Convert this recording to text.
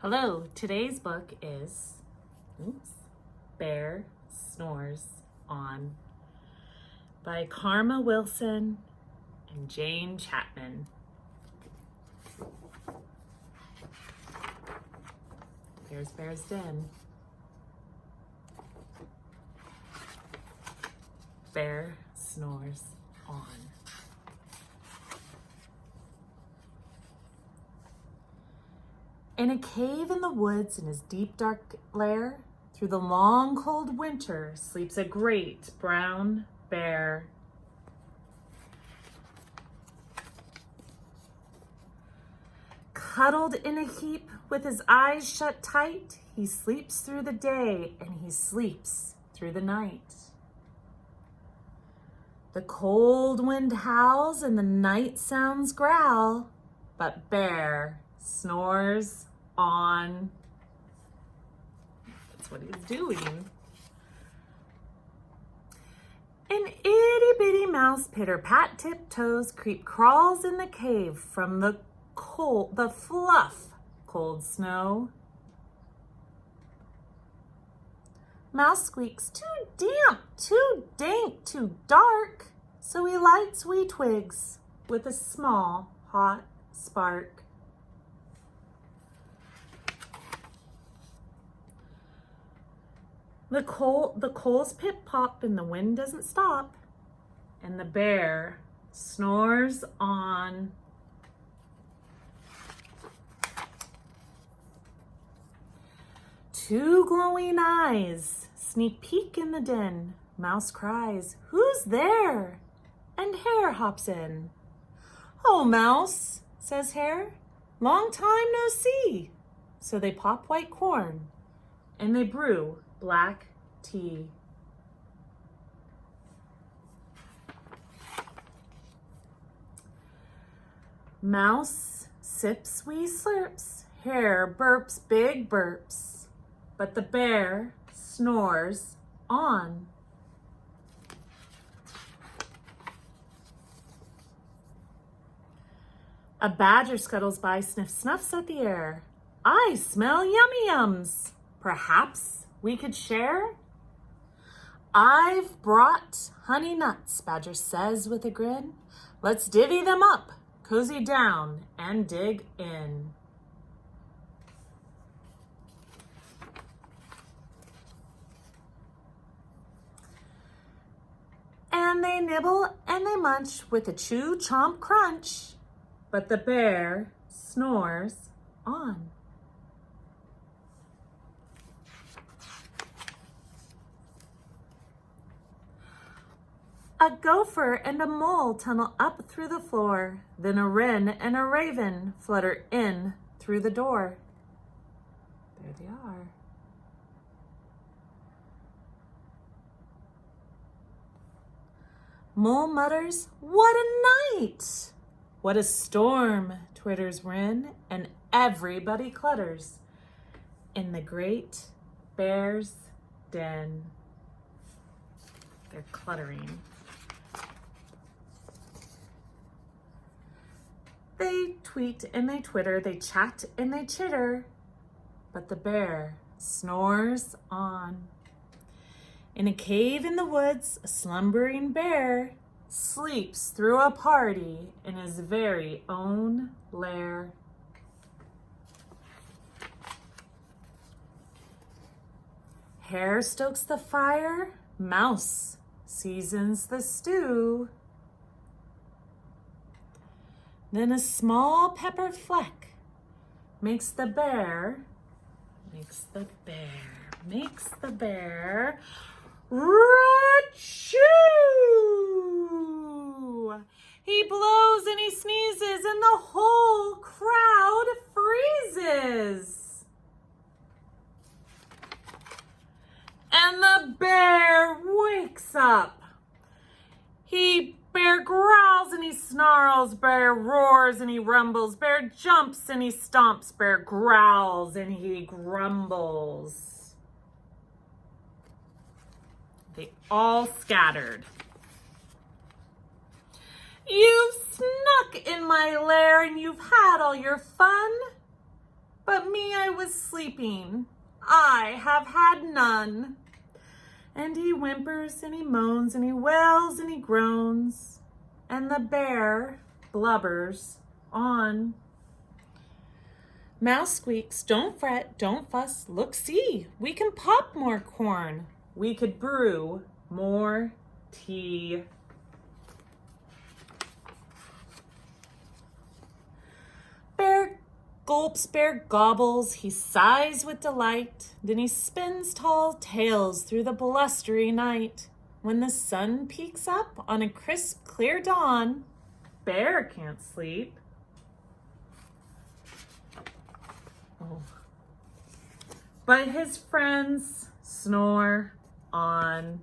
Hello, today's book is Bear Snores On by Karma Wilson and Jane Chapman. Here's Bear's den. Bear snores on. In a cave in the woods in his deep dark lair, through the long cold winter, sleeps a great brown bear. Cuddled in a heap with his eyes shut tight, he sleeps through the day and he sleeps through the night. The cold wind howls and the night sounds growl, but Bear snores on. That's what he's doing. An itty bitty mouse pitter-pat tiptoes, creep crawls in the cave from the fluff cold snow. Mouse squeaks, too damp, too dank, too dark, so he lights wee twigs with a small hot spark. The coals pip-pop and the wind doesn't stop, and the bear snores on. Two glowing eyes sneak peek in the den. Mouse cries, "Who's there?" And Hare hops in. "Oh, Mouse," says Hare, "long time no see." So they pop white corn and they brew black tea. Mouse sips wee slurps, Hare burps big burps, but the bear snores on. A badger scuttles by, sniffs at the air. "I smell yummy yums. Perhaps we could share?" "I've brought honey nuts," Badger says with a grin. "Let's divvy them up, cozy down, and dig in." And they nibble and they munch with a chew, chomp, crunch, but the bear snores on. A gopher and a mole tunnel up through the floor. Then a wren and a raven flutter in through the door. There they are. Mole mutters, "What a night!" "What a storm!" twitters wren, and everybody clutters in the great bear's den. They're cluttering. They tweet and they twitter, they chat and they chitter, but the bear snores on. In a cave in the woods, a slumbering bear sleeps through a party in his very own lair. Hare stokes the fire, Mouse seasons the stew. Then a small pepper fleck makes the bear achoo! He blows and he sneezes and the whole crowd freezes. And the bear wakes up. Bear growls and he snarls, Bear roars and he rumbles, Bear jumps and he stomps, Bear growls and he grumbles. They all scattered. "You've snuck in my lair and you've had all your fun, but me I was sleeping. I have had none. And he whimpers and he moans and he wails and he groans. And the bear blubbers on. Mouse squeaks, don't fret, don't fuss, look, see, we can pop more corn. We could brew more tea. Bear gulps, bear gobbles, he sighs with delight. Then he spins tall tales through the blustery night. When the sun peeks up on a crisp, clear dawn, bear can't sleep. But his friends snore on.